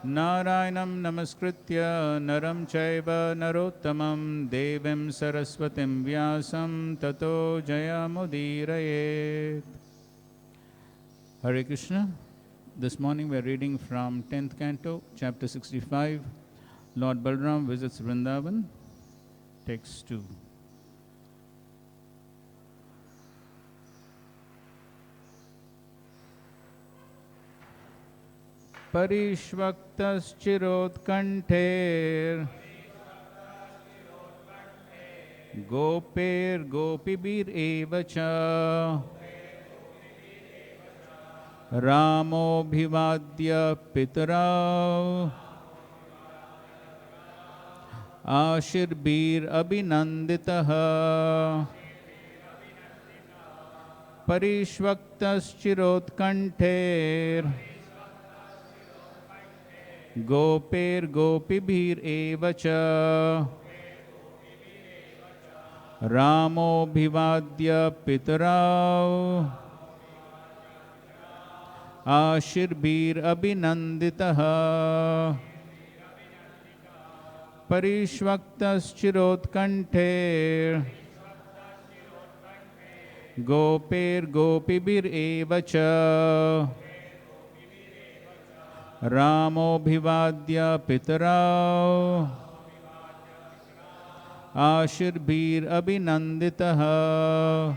Narayanam namaskritya naram chaiva narottamam devim saraswatim vyasam tato jayamudiraye. Hare Krishna. This morning we are reading from 10th Canto, chapter 65. Lord Balram visits Vrindavan. Text 2. Parishvaktaschirodkanter Goper Gopibir Evacha Ramo Bhivadya Pitarav Ashirbir Abhinanditaha Parishvaktaschirodkanter Goper Gopibir Evacha Ramo Bhivadya Pitarav Ashirbir Abhinanditaha Parishvaktaschirodkanter Goper Gopibir Evacha Ramo Bhivadya Pitarav Ashirbir Abhinanditaha.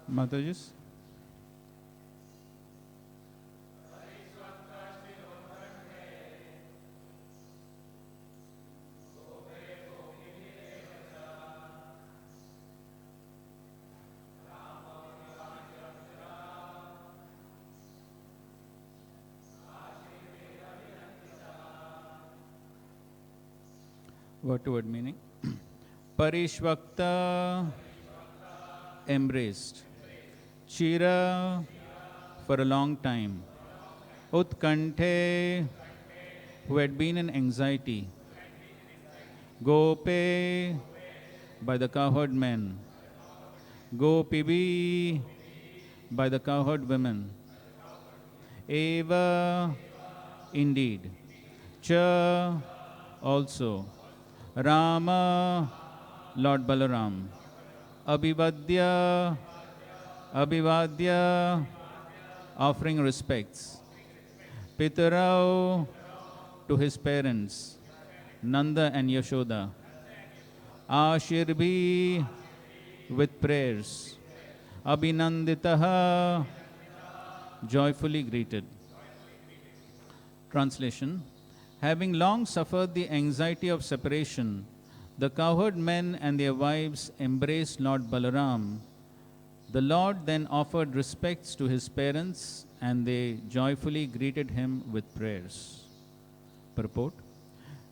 Matajis. Word to word meaning. Parishvakta, embraced. Chira, for a long time. Utkanthe, who had been in anxiety. Gope, by the cowherd men. Gopibi, by the cowherd women. Eva, indeed. Cha, also. Rama, Lord Balaram. Abhivadya, Abhivadya, offering respects. Pitarau, to his parents, Nanda and Yashoda. Ashirbi, with prayers. Abhinanditaha, joyfully greeted. Translation. Having long suffered the anxiety of separation, the cowherd men and their wives embraced Lord Balaram. The Lord then offered respects to his parents and they joyfully greeted him with prayers. Purport.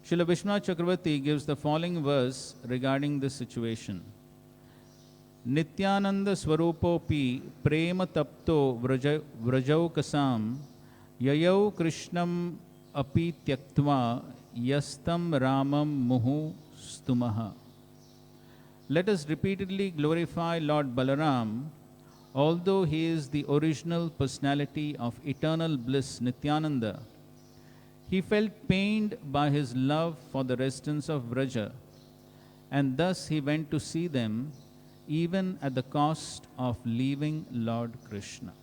Srila Vishwanath Chakravarti gives the following verse regarding this situation. Nityananda Swarupopi Prema Tapto Vrajaukasam Yayau Krishnam Api Tyaktva Yastam Ramam Muhu Stumaha. Let us repeatedly glorify Lord Balaram, although he is the original personality of eternal bliss Nityananda. He felt pained by his love for the residents of Vraja, and thus he went to see them, even at the cost of leaving Lord Krishna.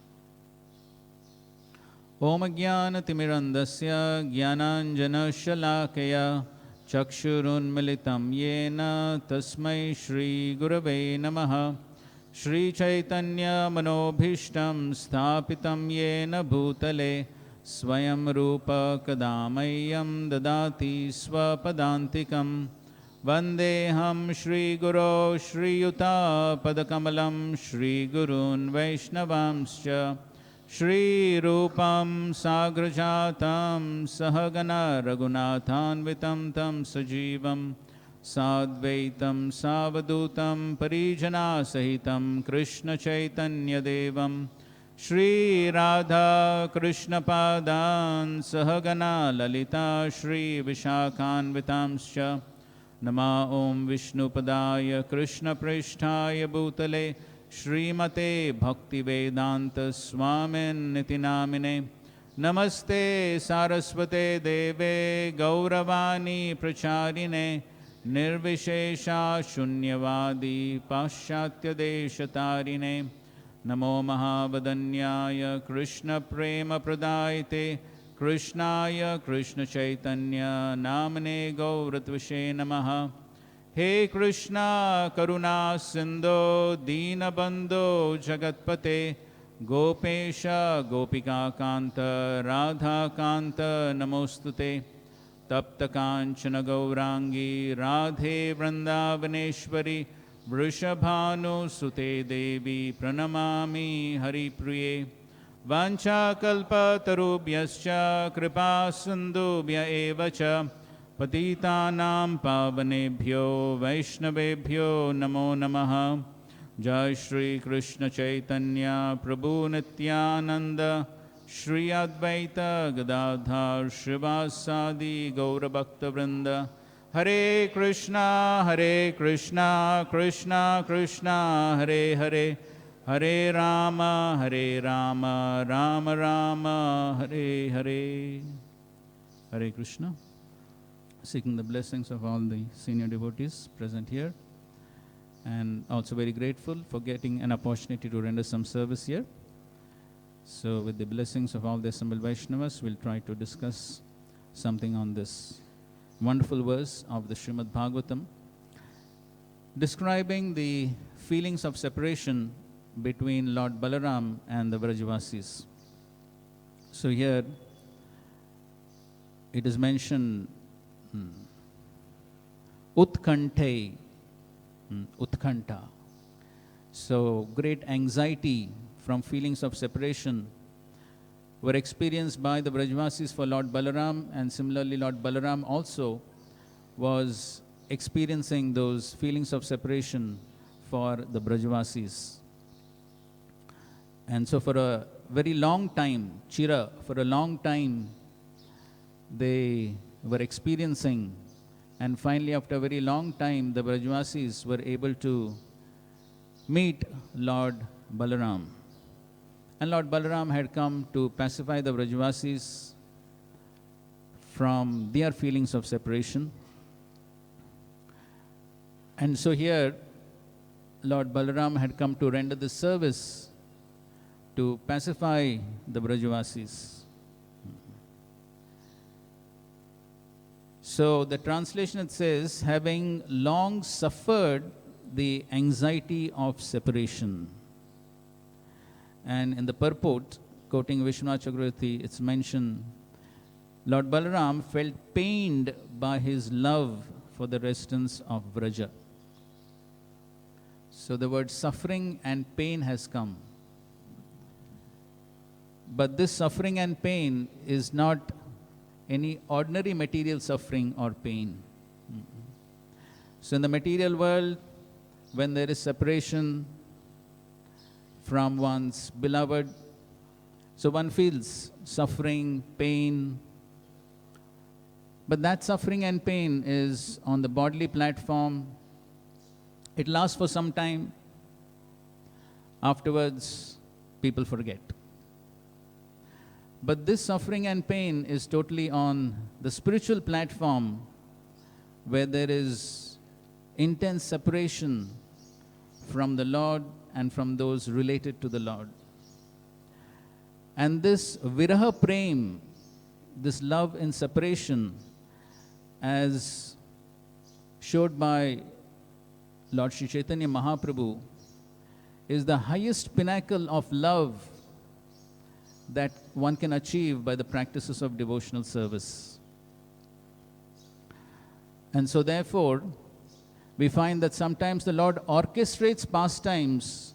Om Jnana-timirandasya Jnananjana-shalakaya Chakshurunmilitam Yena Tasmai Shri Gurave Namaha Shri Chaitanya Manobhishtam Sthapitam Yena Bhutale Swayam Rupa Kadamayam Dadati Swapadantikam Vandeham Shri Guru Shri Yuta Padakamalam Shri Gurun Vaishnavamscha Shri Rupam Sagrajatam Sahagana Raghunathanvitam Tam Sajivam Sadvaitam Savadutam Parijana Sahitam Krishna Chaitanya Devam Shri Radha Krishna Padan Sahagana Lalita Shri Vishakhanvitamscha Nama Om Vishnu Padaya Krishna Prishtaya Bhutale Srimate Bhaktivedanta Swamin Nitinamine Namaste Saraswate Deve Gauravani Pracharine Nirvishesha Shunyavadi Paschatya Deshatarine Namo Mahavadanyaya Krishna Prema Pradayate Krishnaya Krishna Chaitanya Namane Gauratvashe Namaha He Krishna Karuna Sindho Deenabandho Jagatpate Gopesha Gopika Kanta Radha Kanta Namostute Tapta Kanchana Gaurangi Radhe Vrindavaneshwari Vrishabhanu Sute Devi Pranamami Hari Priye Vancha Kalpa Tarubhyascha Kripa Sindhubhya Evacha Patitanam Pavanebhyo Vaishnavebhyo Namo Namaha Jai Shri Krishna Chaitanya Prabhu Nityananda Shri Advaita Gadadhar Shrivasadi Gaura Bhakta Vrinda Hare Krishna Krishna Krishna Hare Hare Hare Rama Rama Rama Hare Hare. Hare Krishna. Seeking the blessings of all the senior devotees present here, and also very grateful for getting an opportunity to render some service here. So with the blessings of all the assembled Vaishnavas, we'll try to discuss something on this wonderful verse of the Srimad Bhagavatam, describing the feelings of separation between Lord Balaram and the Vrajavasis. So here it is mentioned Utkante, Utkanta. So great anxiety from feelings of separation were experienced by the Vrajavasis for Lord Balaram, and similarly Lord Balaram also was experiencing those feelings of separation for the Vrajavasis. And so for a very long time, Chira, for a long time, they were experiencing, and finally after a very long time, the Vrajavasis were able to meet Lord Balaram. And Lord Balaram had come to pacify the Vrajavasis from their feelings of separation. And so here, Lord Balaram had come to render this service to pacify the Vrajavasis. So the translation, it says, having long suffered the anxiety of separation. And in the purport, quoting Vishwanath Chakravarti, it's mentioned, Lord Balaram felt pained by his love for the residents of Vraja. So the word suffering and pain has come. But this suffering and pain is not any ordinary material suffering or pain. So in the material world, when there is separation from one's beloved, so one feels suffering, pain. But that suffering and pain is on the bodily platform. It lasts for some time. Afterwards, people forget. But this suffering and pain is totally on the spiritual platform, where there is intense separation from the Lord and from those related to the Lord. And this viraha prem, this love in separation, as showed by Lord Sri Chaitanya Mahaprabhu, is the highest pinnacle of love that one can achieve by the practices of devotional service. And so therefore, we find that sometimes the Lord orchestrates pastimes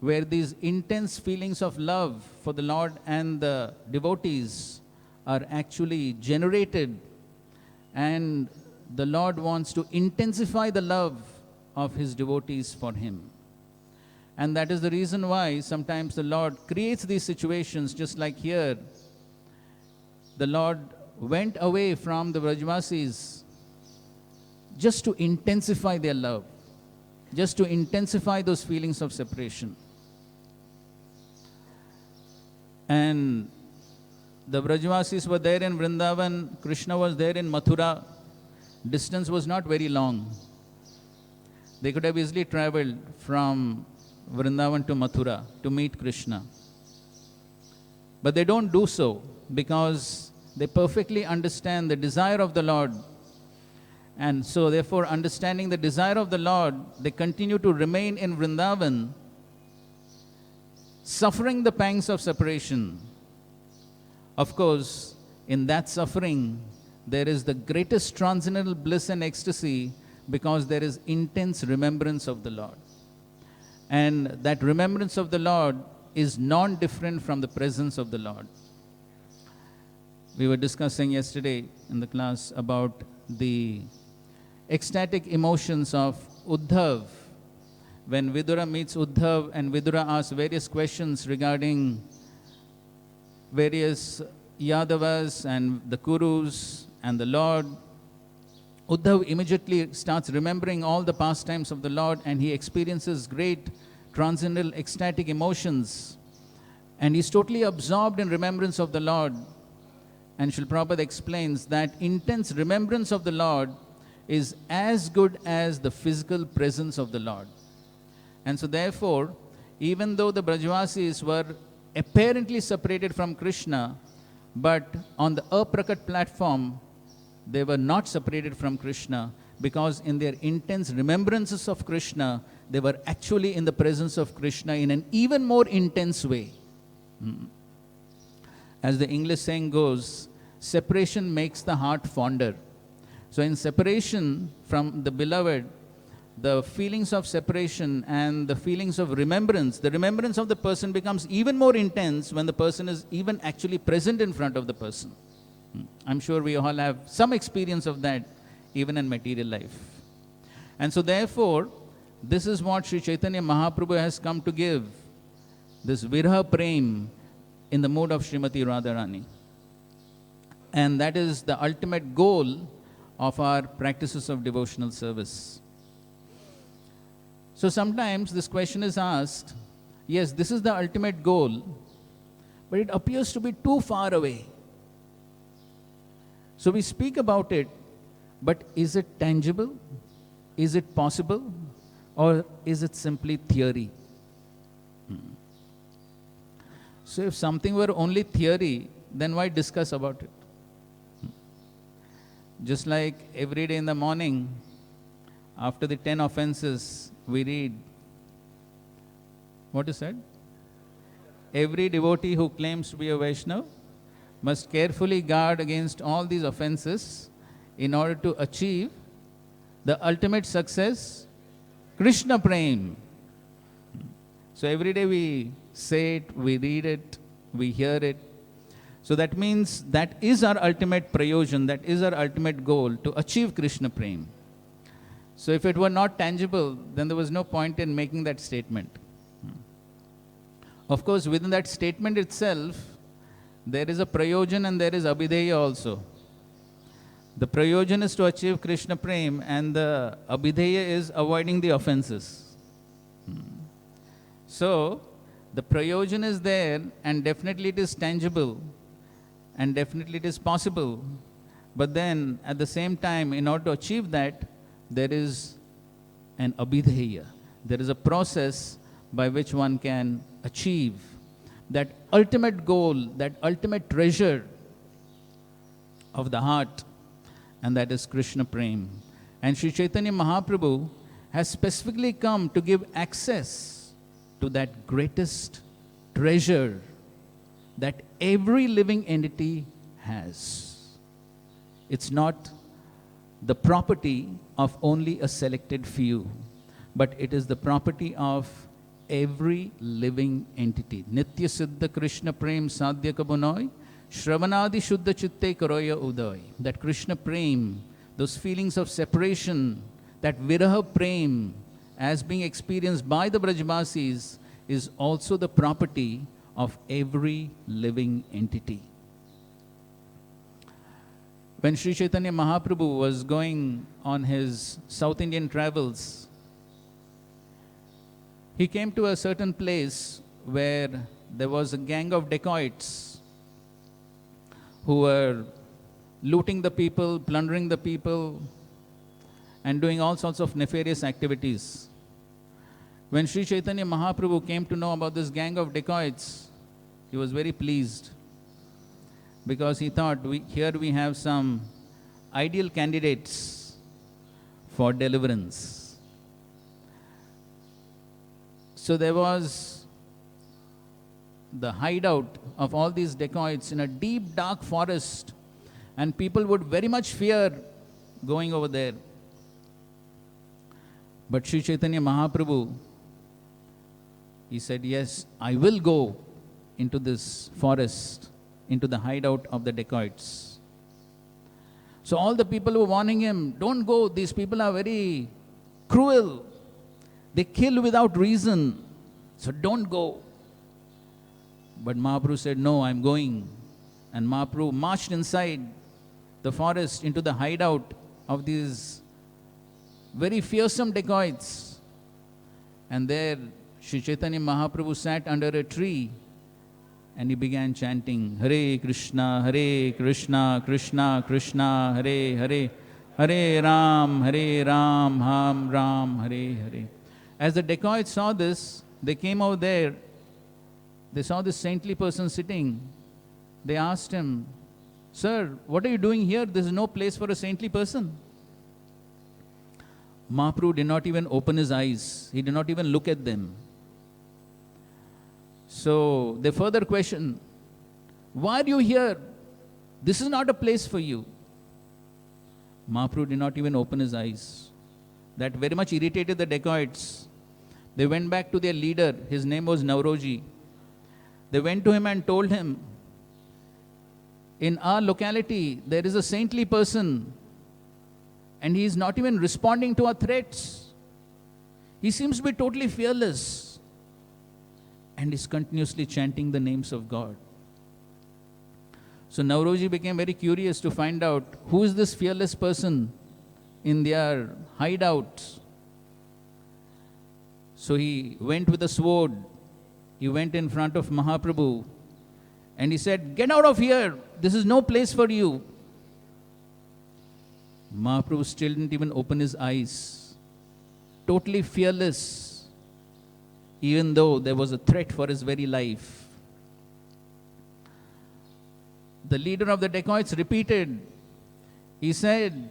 where these intense feelings of love for the Lord and the devotees are actually generated, and the Lord wants to intensify the love of His devotees for Him. And that is the reason why sometimes the Lord creates these situations, just like here. The Lord went away from the Vrajvasis just to intensify their love, just to intensify those feelings of separation. And the Vrajvasis were there in Vrindavan, Krishna was there in Mathura. Distance was not very long. They could have easily traveled from Vrindavan to Mathura to meet Krishna. But they don't do so because they perfectly understand the desire of the Lord. And so therefore, understanding the desire of the Lord, they continue to remain in Vrindavan, suffering the pangs of separation. Of course, in that suffering, there is the greatest transcendental bliss and ecstasy, because there is intense remembrance of the Lord. And that remembrance of the Lord is non-different from the presence of the Lord. We were discussing yesterday in the class about the ecstatic emotions of Uddhav. When Vidura meets Uddhav and Vidura asks various questions regarding various Yadavas and the Kurus and the Lord, Uddhav immediately starts remembering all the pastimes of the Lord, and he experiences great transcendental ecstatic emotions. And he's totally absorbed in remembrance of the Lord. And Srila Prabhupada explains that intense remembrance of the Lord is as good as the physical presence of the Lord. And so therefore, even though the Brajvasis were apparently separated from Krishna, but on the aprakat platform, they were not separated from Krishna, because in their intense remembrances of Krishna, they were actually in the presence of Krishna in an even more intense way. As the English saying goes, separation makes the heart fonder. So in separation from the beloved, the feelings of separation and the feelings of remembrance, the remembrance of the person becomes even more intense when the person is even actually present in front of the person. I'm sure we all have some experience of that, even in material life. And so therefore, this is what Sri Chaitanya Mahaprabhu has come to give, this Viraha Prem in the mood of Srimati Radharani. And that is the ultimate goal of our practices of devotional service. So sometimes this question is asked, yes, this is the ultimate goal, but it appears to be too far away. So we speak about it, but is it tangible? Is it possible? Or is it simply theory? So if something were only theory, then why discuss about it? Just like every day in the morning, after the 10 offenses, we read, what is said? Every devotee who claims to be a Vaishnava must carefully guard against all these offenses in order to achieve the ultimate success, Krishna Prem. So every day we say it, we read it, we hear it. So that means that is our ultimate prayojan, that is our ultimate goal, to achieve Krishna Prem. So if it were not tangible, then there was no point in making that statement. Of course, within that statement itself, there is a prayojan and there is abhideya also. The prayojan is to achieve Krishna Prem, and the abhideya is avoiding the offenses. So, the prayojan is there, and definitely it is tangible. and definitely it is possible. But then, at the same time, in order to achieve that, there is an abhidheya. There is a process by which one can achieve that ultimate goal, that ultimate treasure of the heart, and that is Krishna Prem. And Sri Chaitanya Mahaprabhu has specifically come to give access to that greatest treasure that every living entity has. It's not the property of only a selected few, but it is the property of every living entity. Nitya Siddha Krishna Prem Sadhya Kabunoi, Shravanadi Shuddha Chitte Karoya Uday. That Krishna Prem, those feelings of separation, that Viraha Prem, as being experienced by the Brajvasis, is also the property of every living entity. When Sri Chaitanya Mahaprabhu was going on his South Indian travels, he came to a certain place where there was a gang of dacoits who were looting the people, plundering the people, and doing all sorts of nefarious activities. When Sri Chaitanya Mahaprabhu came to know about this gang of dacoits, he was very pleased, because he thought, here we have some ideal candidates for deliverance. So there was the hideout of all these dacoits in a deep, dark forest, and people would very much fear going over there. But Sri Chaitanya Mahaprabhu, he said, yes, I will go into this forest, into the hideout of the dacoits. So all the people were warning him, don't go, these people are very cruel. They kill without reason, so don't go. But Mahaprabhu said, no, I'm going. And Mahaprabhu marched inside the forest into the hideout of these very fearsome dacoits. And there, Sri Chaitanya Mahaprabhu sat under a tree and he began chanting, Hare Krishna, Krishna Krishna, Hare Hare, Hare Ram, Ram Ram, Hare Hare. As the dacoits saw this, they came over there. They saw this saintly person sitting. They asked him, Sir, what are you doing here? This is no place for a saintly person. Mahaprabhu did not even open his eyes. He did not even look at them. So they further questioned, why are you here? This is not a place for you. Mahaprabhu did not even open his eyes. That very much irritated the dacoits. They went back to their leader. His name was Nauroji. They went to him and told him, in our locality, there is a saintly person, and he is not even responding to our threats. He seems to be totally fearless, and is continuously chanting the names of God. So Nauroji became very curious to find out who is this fearless person in their hideout. So he went with a sword. He went in front of Mahaprabhu and he said, get out of here. This is no place for you. Mahaprabhu still didn't even open his eyes. Totally fearless, even though there was a threat for his very life. The leader of the dacoits repeated. He said,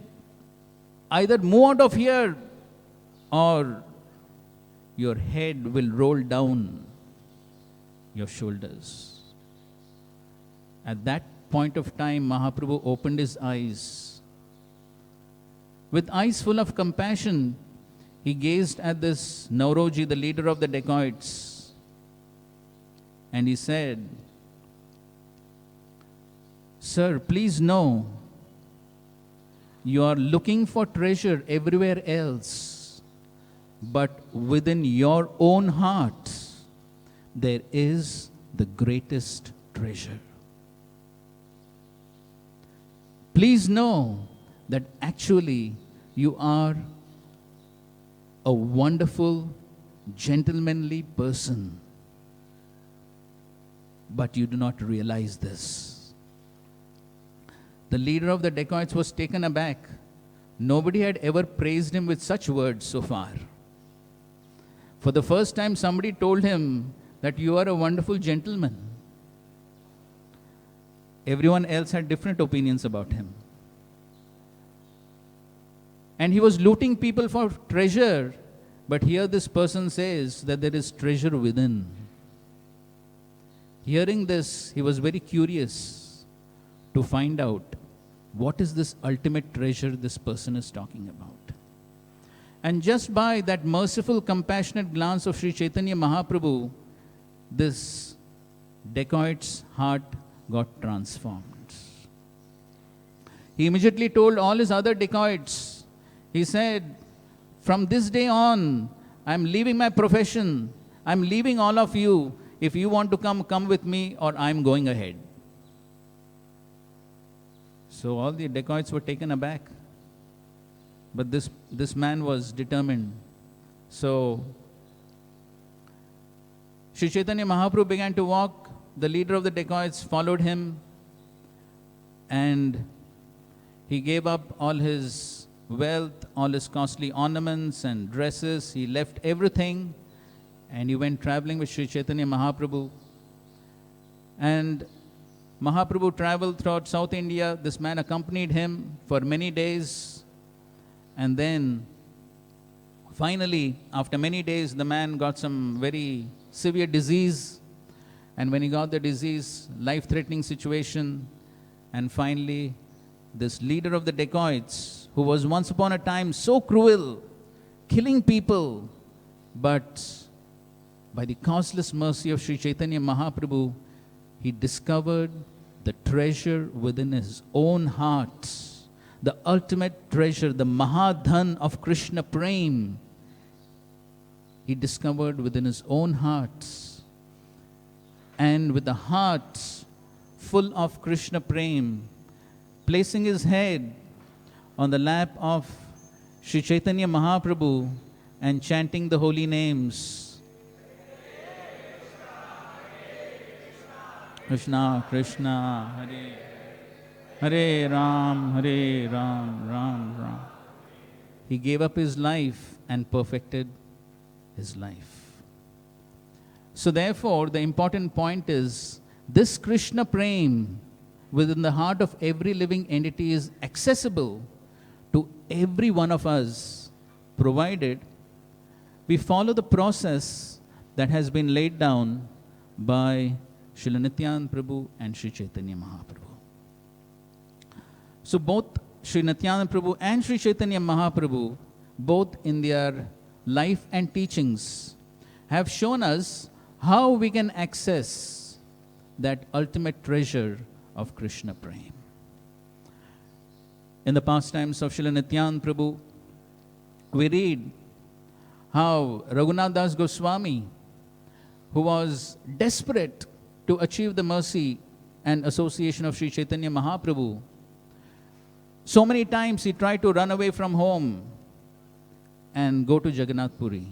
either move out of here or your head will roll down your shoulders. At that point of time, Mahaprabhu opened his eyes. With eyes full of compassion, he gazed at this Nauroji, the leader of the dacoits, and he said, Sir, please know, you are looking for treasure everywhere else, but within your own heart, there is the greatest treasure. Please know that actually you are a wonderful, gentlemanly person, but you do not realize this. The leader of the dacoits was taken aback. Nobody had ever praised him with such words so far. For the first time, somebody told him that you are a wonderful gentleman. Everyone else had different opinions about him. And he was looting people for treasure. But here this person says that there is treasure within. Hearing this, he was very curious to find out what is this ultimate treasure this person is talking about. And just by that merciful, compassionate glance of Sri Chaitanya Mahaprabhu, this dacoit's heart got transformed. He immediately told all his other dacoits, he said, from this day on, I'm leaving my profession. I'm leaving all of you. If you want to come, come with me, or I'm going ahead. So all the dacoits were taken aback. But this man was determined. So Sri Chaitanya Mahaprabhu began to walk. The leader of the dacoits followed him. And he gave up all his wealth, all his costly ornaments and dresses. He left everything. And he went traveling with Sri Chaitanya Mahaprabhu. And Mahaprabhu traveled throughout South India. This man accompanied him for many days. And then, finally, after many days, the man got some very severe disease. And when he got the disease, life-threatening situation. And finally, this leader of the dacoits, who was once upon a time so cruel, killing people, but by the causeless mercy of Sri Chaitanya Mahaprabhu, he discovered the treasure within his own heart, the ultimate treasure, the Mahadhan of Krishna Prem. He discovered within his own heart. And with a heart full of Krishna Prem, placing his head on the lap of Sri Chaitanya Mahaprabhu and chanting the holy names, Krishna, Krishna, Hare, Hare Ram, Ram, Ram. He gave up his life and perfected his life. So therefore, the important point is, this Krishna Prem within the heart of every living entity is accessible to every one of us, provided we follow the process that has been laid down by Srila Nityananda Prabhu and Sri Chaitanya Mahaprabhu. So both Sri Nityananda Prabhu and Sri Chaitanya Mahaprabhu, both in their life and teachings, have shown us how we can access that ultimate treasure of Krishna Prem. In the pastimes of Srila Nityananda Prabhu, we read how Raghunath Das Goswami, who was desperate to achieve the mercy and association of Sri Chaitanya Mahaprabhu, so many times he tried to run away from home and go to Jagannath Puri.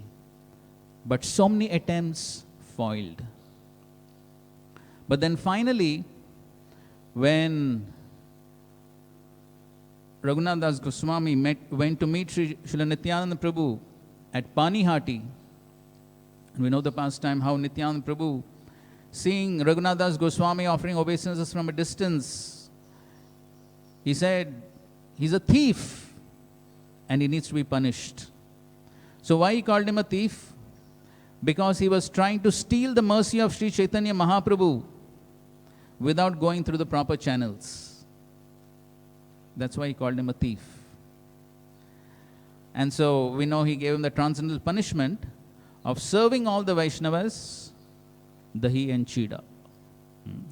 But so many attempts foiled. But then finally, when Raghunath Das Goswami went to meet Srila Nityananda Prabhu at Panihati, and we know the pastime how Nityananda Prabhu, seeing Raghunath Das Goswami offering obeisances from a distance, he said, he's a thief and he needs to be punished. So why he called him a thief? Because he was trying to steal the mercy of Sri Chaitanya Mahaprabhu without going through the proper channels. That's why he called him a thief. And so we know he gave him the transcendental punishment of serving all the Vaishnavas, dahi and chida.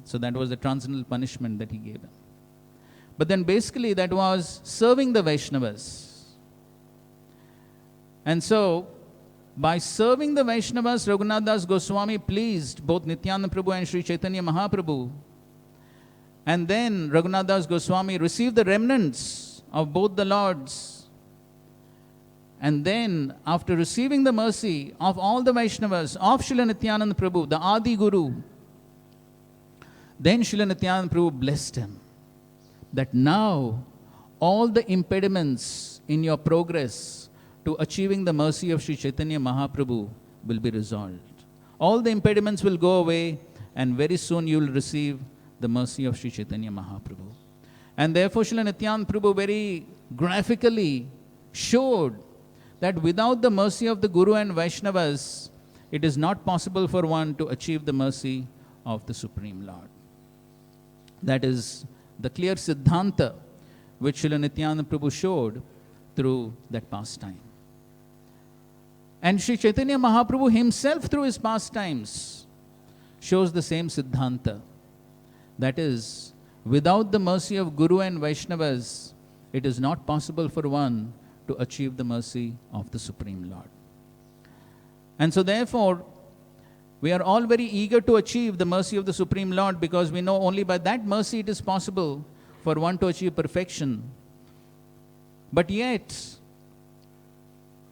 So that was the transcendental punishment that he gave him. But then basically that was serving the Vaishnavas. And so, by serving the Vaishnavas, Raghunath Das Goswami pleased both Nityananda Prabhu and Sri Chaitanya Mahaprabhu. And then Raghunath Das Goswami received the remnants of both the lords. And then, after receiving the mercy of all the Vaishnavas, of Srila Nityananda Prabhu, the Adi Guru, then Srila Nityananda Prabhu blessed him, that now all the impediments in your progress to achieving the mercy of Sri Chaitanya Mahaprabhu will be resolved. All the impediments will go away, and very soon you will receive the mercy of Sri Chaitanya Mahaprabhu. And therefore, Srila Nityananda Prabhu very graphically showed that without the mercy of the Guru and Vaishnavas, it is not possible for one to achieve the mercy of the Supreme Lord. That is the clear Siddhanta which Srila Nityananda Prabhu showed through that pastime. And Sri Chaitanya Mahaprabhu himself through his pastimes shows the same Siddhanta. That is, without the mercy of Guru and Vaishnavas, it is not possible for one to achieve the mercy of the Supreme Lord. And so therefore, we are all very eager to achieve the mercy of the Supreme Lord, because we know only by that mercy it is possible for one to achieve perfection. But yet,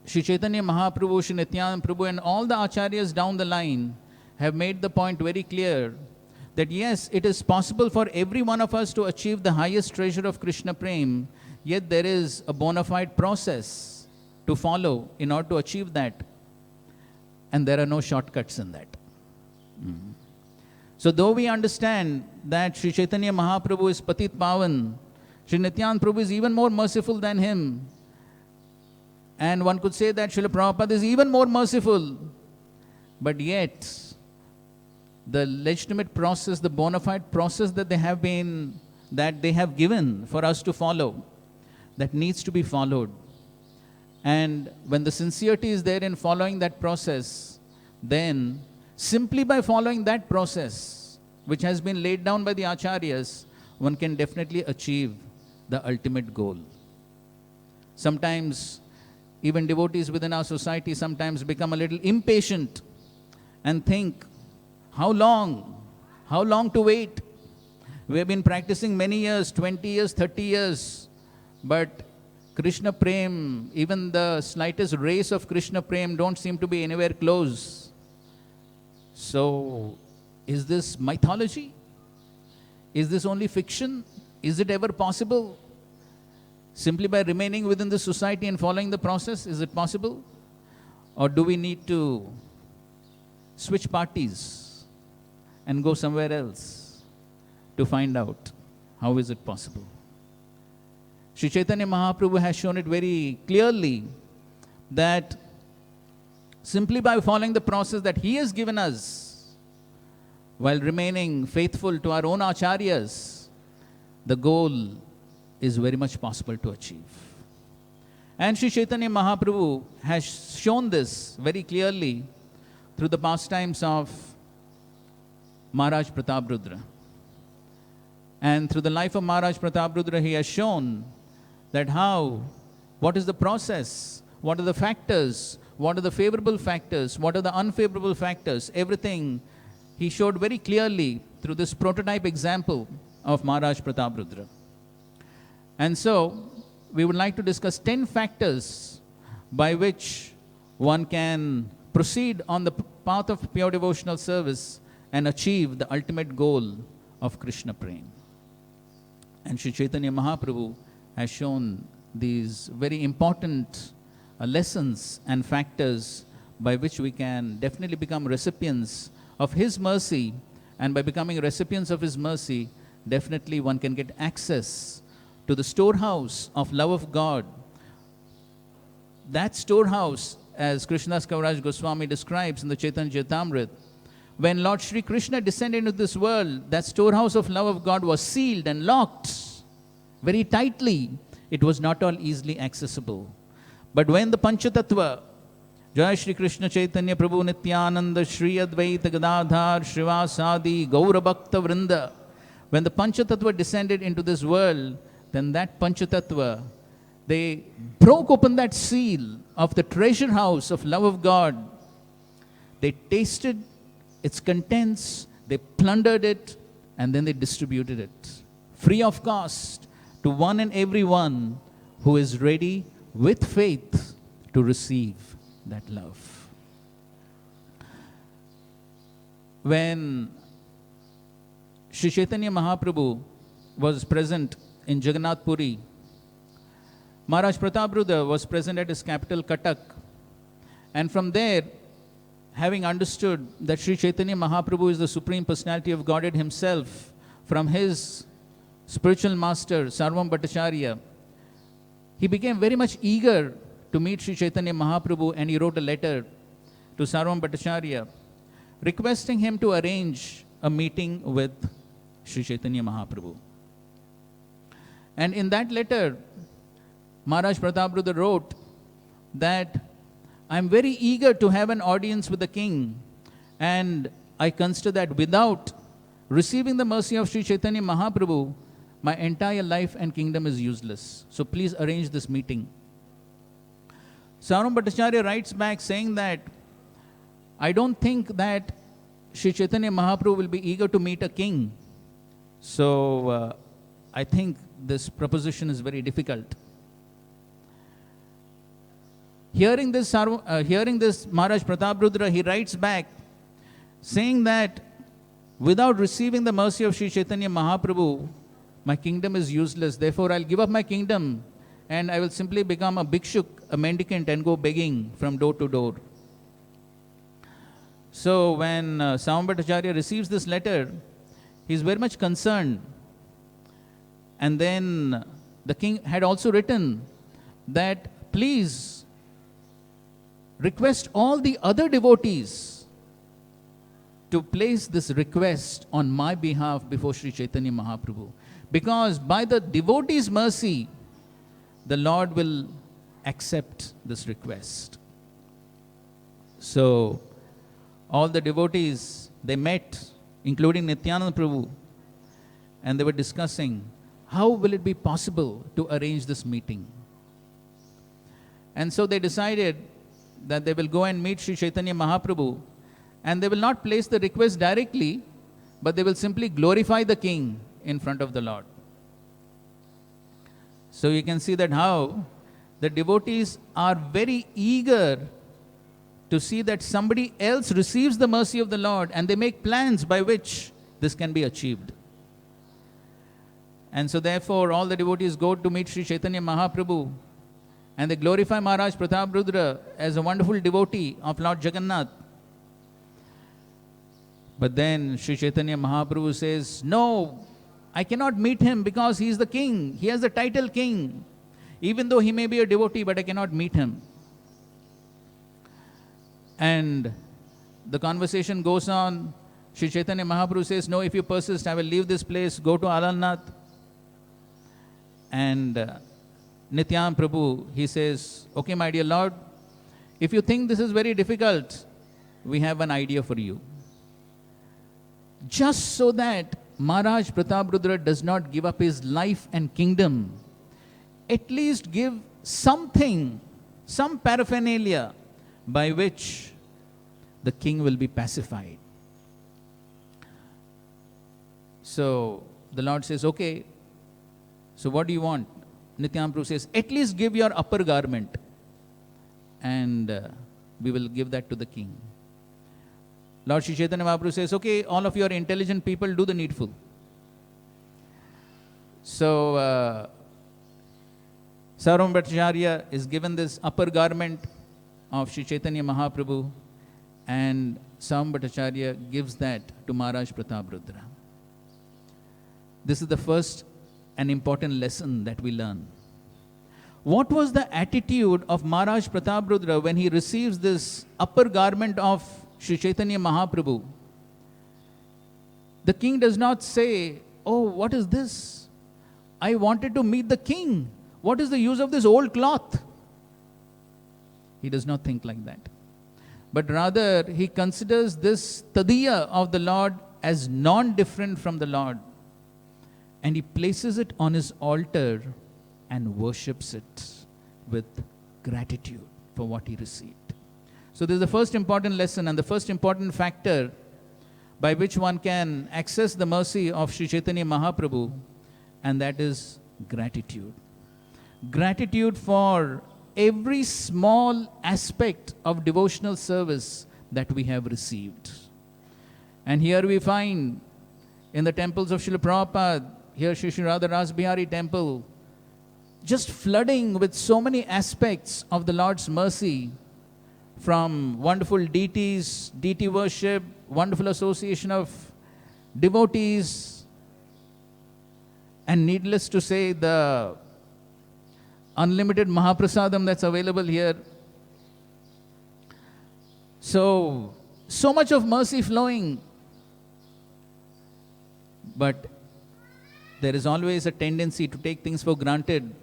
Sri Chaitanya Mahaprabhu, Sri Nityananda Prabhu and all the acharyas down the line have made the point very clear that yes, it is possible for every one of us to achieve the highest treasure of Krishna Prem, yet there is a bona fide process to follow in order to achieve that. And there are no shortcuts in that. So though we understand that Sri Chaitanya Mahaprabhu is Patit Pavan, Sri Nityananda Prabhu is even more merciful than him. And one could say that Srila Prabhupada is even more merciful. But yet, the legitimate process, the bona fide process that they have given for us to follow, that needs to be followed. And when the sincerity is there in following that process, then simply by following that process, which has been laid down by the acharyas, one can definitely achieve the ultimate goal. Sometimes, even devotees within our society sometimes become a little impatient and think, how long to wait? We have been practicing many years, 20 years, 30 years, but Krishna Prem, even the slightest race of Krishna Prem don't seem to be anywhere close. So, is this mythology? Is this only fiction? Is it ever possible? Simply by remaining within the society and following the process, is it possible? Or do we need to switch parties and go somewhere else to find out how is it possible? Sri Chaitanya Mahaprabhu has shown it very clearly that simply by following the process that he has given us, while remaining faithful to our own acharyas, the goal is very much possible to achieve. And Sri Chaitanya Mahaprabhu has shown this very clearly through the pastimes of Maharaj Prataprudra. And through the life of Maharaj Prataprudra, he has shown that what is the process, what are the factors, what are the favorable factors, what are the unfavorable factors, everything he showed very clearly through this prototype example of Maharaj Prataprudra. And so, we would like to discuss 10 factors by which one can proceed on the path of pure devotional service and achieve the ultimate goal of Krishna Prem. And Sri Chaitanya Mahaprabhu has shown these very important lessons and factors by which we can definitely become recipients of his mercy, and by becoming recipients of his mercy, definitely one can get access to the storehouse of love of God. That storehouse, as Krishnadas Kaviraj Goswami describes in the Chaitanya Charitamrita, when Lord Shri Krishna descended into this world, that storehouse of love of God was sealed and locked very tightly. It was not all easily accessible. But when the Panchatattva, Jai Shri Krishna Chaitanya Prabhu Nityananda Shri Advaita Gadadhar Shrivasadi Gaura Bhakta Vrinda, when the Panchatattva descended into this world, then that Panchatattva, they broke open that seal of the treasure house of love of God. They tasted its contents, they plundered it, and then they distributed it free of cost to one and every one who is ready with faith to receive that love. When Sri Chaitanya Mahaprabhu was present in Jagannath Puri. Maharaj Prataprudra was present at his capital Cuttack, and from there, having understood that Sri Chaitanya Mahaprabhu is the Supreme Personality of Godhead himself, from his spiritual master Sarvam Bhattacharya, he became very much eager to meet Sri Chaitanya Mahaprabhu, and he wrote a letter to Sarvam Bhattacharya requesting him to arrange a meeting with Sri Chaitanya Mahaprabhu. And in that letter, Maharaj Prataprudra wrote that I am very eager to have an audience with the king, and I consider that without receiving the mercy of Sri Chaitanya Mahaprabhu, my entire life and kingdom is useless. So please arrange this meeting. Sarvam Bhattacharya writes back saying that I don't think that Sri Chaitanya Mahaprabhu will be eager to meet a king. So I think this proposition is very difficult. Hearing this, Maharaj Prataprudra, he writes back saying that without receiving the mercy of Sri Chaitanya Mahaprabhu, my kingdom is useless. Therefore, I'll give up my kingdom and I will simply become a bhikshuk, a mendicant, and go begging from door to door. So when Sarvam Bhattacharya receives this letter, he's very much concerned. And then the king had also written that please request all the other devotees to place this request on my behalf before Sri Chaitanya Mahaprabhu. Because by the devotees' mercy, the Lord will accept this request. So, all the devotees, they met, including Nityananda Prabhu, and they were discussing how will it be possible to arrange this meeting. And so they decided that they will go and meet Sri Chaitanya Mahaprabhu, and they will not place the request directly, but they will simply glorify the king in front of the Lord. So you can see that how the devotees are very eager to see that somebody else receives the mercy of the Lord, and they make plans by which this can be achieved. And so therefore all the devotees go to meet Sri Chaitanya Mahaprabhu, and they glorify Maharaj Prataprudra as a wonderful devotee of Lord Jagannath. But then Sri Chaitanya Mahaprabhu says, no, I cannot meet him because he is the king. He has the title king. Even though he may be a devotee, but I cannot meet him. And the conversation goes on. Sri Chaitanya Mahaprabhu says, no, if you persist, I will leave this place, go to Alalnath. And Nityananda Prabhu, he says, okay, my dear Lord, if you think this is very difficult, we have an idea for you. Just so that Maharaj Prataprudra does not give up his life and kingdom, at least give something, some paraphernalia by which the king will be pacified. So the Lord says, okay, so what do you want? Nityananda Prabhu says, at least give your upper garment, and we will give that to the king. Lord Sri Chaitanya Mahaprabhu says, okay, all of your intelligent people do the needful. So, Sarvam Bhattacharya is given this upper garment of Sri Chaitanya Mahaprabhu, and Sarvam Bhattacharya gives that to Maharaj Prataprudra. This is the first and important lesson that we learn. What was the attitude of Maharaj Prataprudra when he receives this upper garment of Sri Chaitanya Mahaprabhu? The king does not say, oh, what is this? I wanted to meet the king. What is the use of this old cloth? He does not think like that. But rather, he considers this tadiya of the Lord as non-different from the Lord. And he places it on his altar and worships it with gratitude for what he received. So this is the first important lesson and the first important factor by which one can access the mercy of Sri Chaitanya Mahaprabhu, and that is gratitude. Gratitude for every small aspect of devotional service that we have received. And here we find in the temples of Srila Prabhupada here SriSriRadhaRasbihariTemple, just flooding with so many aspects of the Lord's mercy, from wonderful deities, deity worship, wonderful association of devotees, and needless to say, the unlimited Mahaprasadam that's available here. So much of mercy flowing. But there is always a tendency to take things for granted.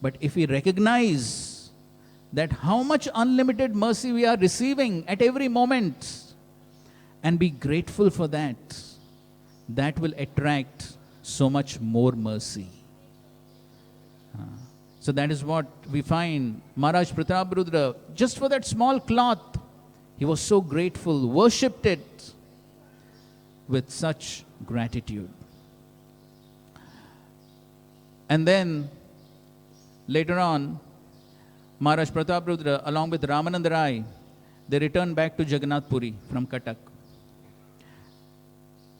But if we recognize that how much unlimited mercy we are receiving at every moment, and be grateful for that, that will attract so much more mercy. So that is what we find. Maharaj Prataprudra, just for that small cloth, he was so grateful, worshipped it with such gratitude. And then, later on, Maharaj Prataprudra, along with Ramananda Rai, they returned back to Jagannath Puri from Cuttack.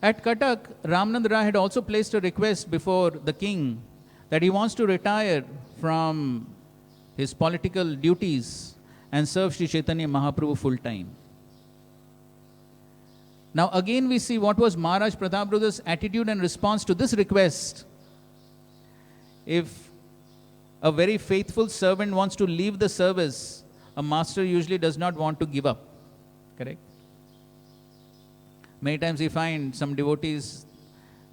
At Cuttack, Ramananda Rai had also placed a request before the king that he wants to retire from his political duties and serve Sri Chaitanya Mahaprabhu full time. Now again we see what was Maharaj Prataprudра's attitude and response to this request. If a very faithful servant wants to leave the service, a master usually does not want to give up. Correct? Many times we find some devotees,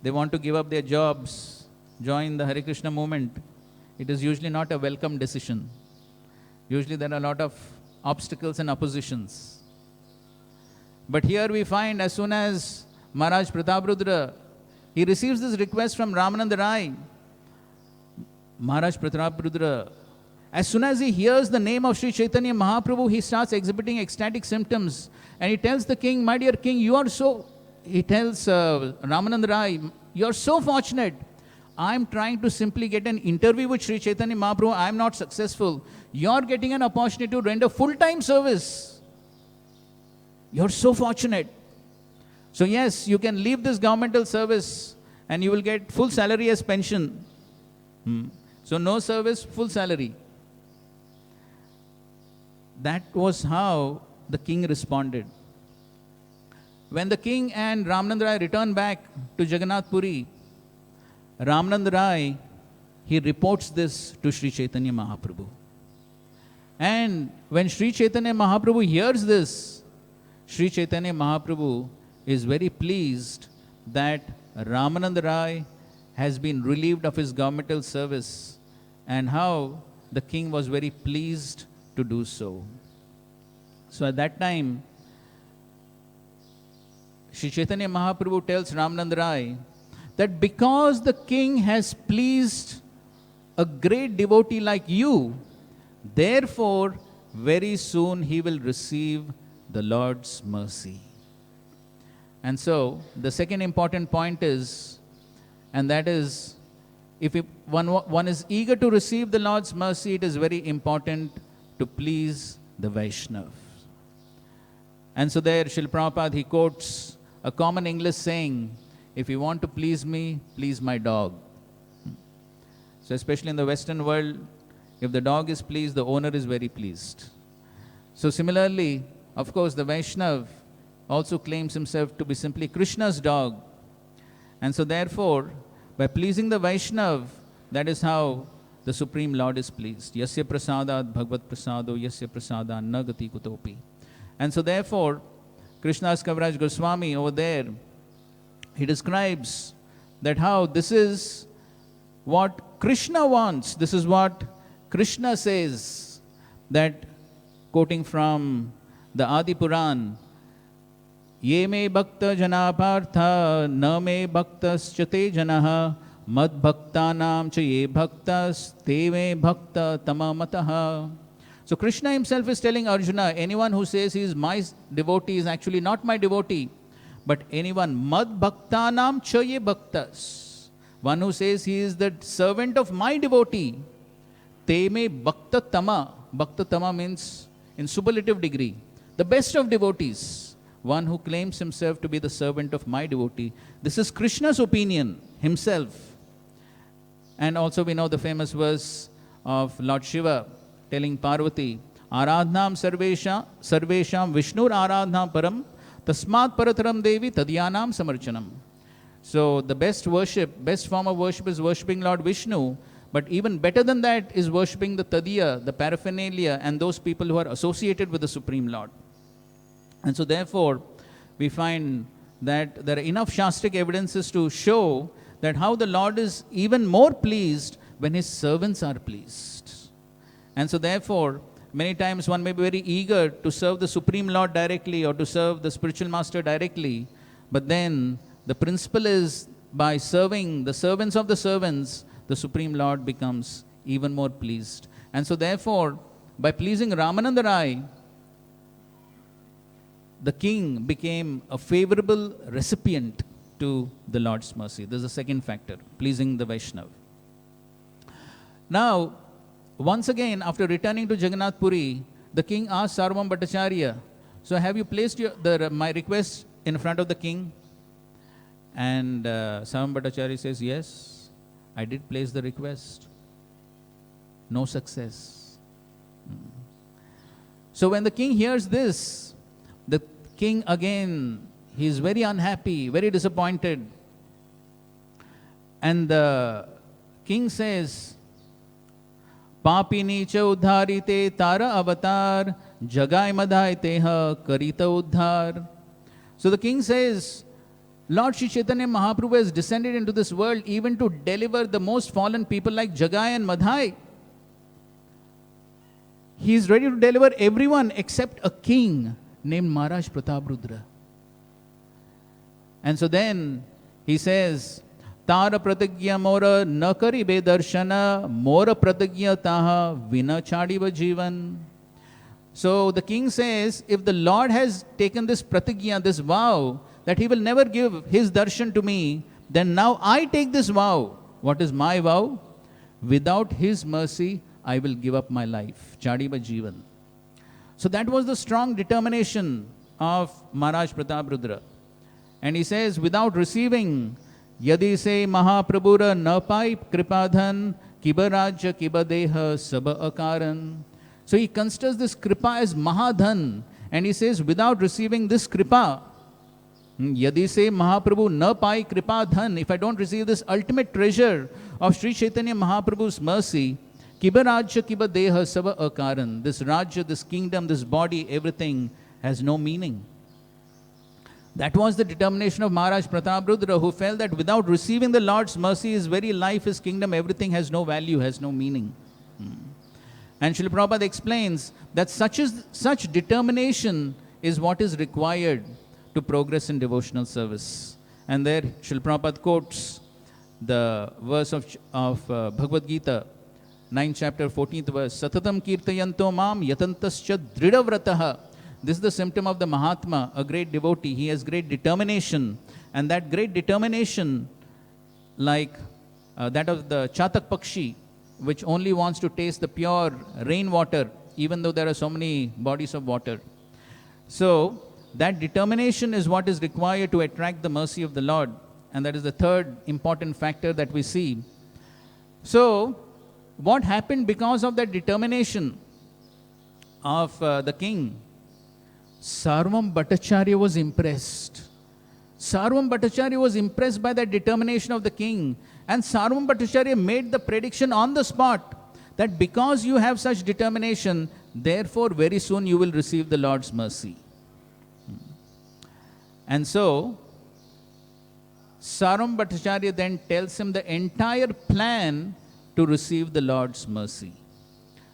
they want to give up their jobs, join the Hare Krishna movement. It is usually not a welcome decision. Usually there are a lot of obstacles and oppositions. But here we find, as soon as Maharaj Prataprudra, he receives this request from Ramananda Rai, Maharaj Prataprudra, as soon as he hears the name of Sri Chaitanya Mahaprabhu, he starts exhibiting ecstatic symptoms. And he tells the king, my dear king, he tells Ramananda Rai, you are so fortunate. I am trying to simply get an interview with Sri Chaitanya Mahaprabhu. I am not successful. You are getting an opportunity to render full-time service. You are so fortunate. So yes, you can leave this governmental service and you will get full salary as pension. So no service, full salary. That was how the king responded. When the king and Ramananda Rai returned back to Jagannath Puri, Ramananda Rai, he reports this to Sri Chaitanya Mahaprabhu. And when Sri Chaitanya Mahaprabhu hears this, Sri Chaitanya Mahaprabhu is very pleased that Ramananda Rai has been relieved of his governmental service, and how the king was very pleased to do so. So at that time, Sri Chaitanya Mahaprabhu tells Ramananda Rai that because the king has pleased a great devotee like you, therefore very soon he will receive the Lord's mercy. And so the second important point is, and that is, if one is eager to receive the Lord's mercy, it is very important to please the Vaishnava. And so there, Srila Prabhupada, he quotes a common English saying, if you want to please me, please my dog. So especially in the Western world, if the dog is pleased, the owner is very pleased. So similarly, of course, the Vaishnava also claims himself to be simply Krishna's dog. And so therefore, by pleasing the Vaishnava, that is how the Supreme Lord is pleased. Yasya prasadat bhagavad prasado yasya prasada nagati kutopi. And so therefore, Krishnadas Kaviraj Goswami over there, he describes that how this is what Krishna wants. This is what Krishna says, that quoting from the Adi Puran, Ye me bhakta jana partha, na me bhaktas chate janaha, mad bhaktanam cha ye bhaktas, te me bhakta tamamataha. So Krishna himself is telling Arjuna, anyone who says he is my devotee is actually not my devotee, but anyone mad bhaktanam cha ye bhaktas, one who says he is the servant of my devotee, te me bhakta tama. Bhakta tama means in superlative degree, the best of devotees. One who claims himself to be the servant of my devotee. This is Krishna's opinion. himself. And also we know the famous verse of Lord Shiva telling Parvati, Aradhnam sarvesham Vishnur aradhnam param tasmat parataram devi tadyanam samarchanam. So the best form of worship is worshipping Lord Vishnu, but even better than that is worshipping the tadya, the paraphernalia, and those people who are associated with the Supreme Lord. And so therefore, we find that there are enough Shastric evidences to show that how the Lord is even more pleased when his servants are pleased. And so therefore, many times one may be very eager to serve the Supreme Lord directly or to serve the spiritual master directly, but then the principle is by serving the servants of the servants, the Supreme Lord becomes even more pleased. And so therefore, by pleasing Ramananda Rai, the king became a favorable recipient to the Lord's mercy. This is the second factor, pleasing the Vaishnav. Now, once again, after returning to Jagannath Puri, the king asked Sarvam Bhattacharya, so have you placed my request in front of the king? And Sarvam Bhattacharya says, yes, I did place the request. No success. So when the king hears this, the king again, he is very unhappy, very disappointed. And the king says, Papi nicha udharite tara avatar jagai madhai teha karita udhar. So the king says, Lord Sri Chaitanya Mahaprabhu has descended into this world even to deliver the most fallen people like Jagai and Madhai. He is ready to deliver everyone except a king named Maharaj Prataprudra. And so then he says, Tara pratigya mora nakari be darshana mora pratigya taha vina chadiva jivan. So the king says, if the Lord has taken this pratigya, this vow, that he will never give his darshan to me, then now I take this vow. What is my vow? Without his mercy, I will give up my life. Chadiva jivan. So that was the strong determination of Maharaj Prataprudra. And he says, without receiving, Yadi se Mahaprabhura na pai kripadhan kibarajya kibadeha saba akaran. So he considers this kripa as mahadhan. And he says, without receiving this kripa, Yadi se Mahaprabhu na pai kripadhan, if I don't receive this ultimate treasure of Sri Chaitanya Mahaprabhu's mercy, kibarajya kibadeha saba akaran. This rajya, this kingdom, this body, everything has no meaning. That was the determination of Maharaj Prataprudra, who felt that without receiving the Lord's mercy, his very life, his kingdom, everything has no value, has no meaning. And Srila Prabhupada explains that such determination is what is required to progress in devotional service. And there Srila Prabhupada quotes the verse of Bhagavad-gita, 9th chapter, 14th verse, Satatam kirtayanto mam yatantascha dridhavrataha. This is the symptom of the Mahatma, a great devotee. He has great determination. And that great determination, like that of the Chatak Pakshi, which only wants to taste the pure rainwater, even though there are so many bodies of water. So, that determination is what is required to attract the mercy of the Lord. And that is the third important factor that we see. So, what happened because of that determination of the king? Sarvam Bhattacharya was impressed. Sarvam Bhattacharya was impressed by the determination of the king. And Sarvam Bhattacharya made the prediction on the spot that because you have such determination, therefore very soon you will receive the Lord's mercy. And so, Sarvam Bhattacharya then tells him the entire plan to receive the Lord's mercy.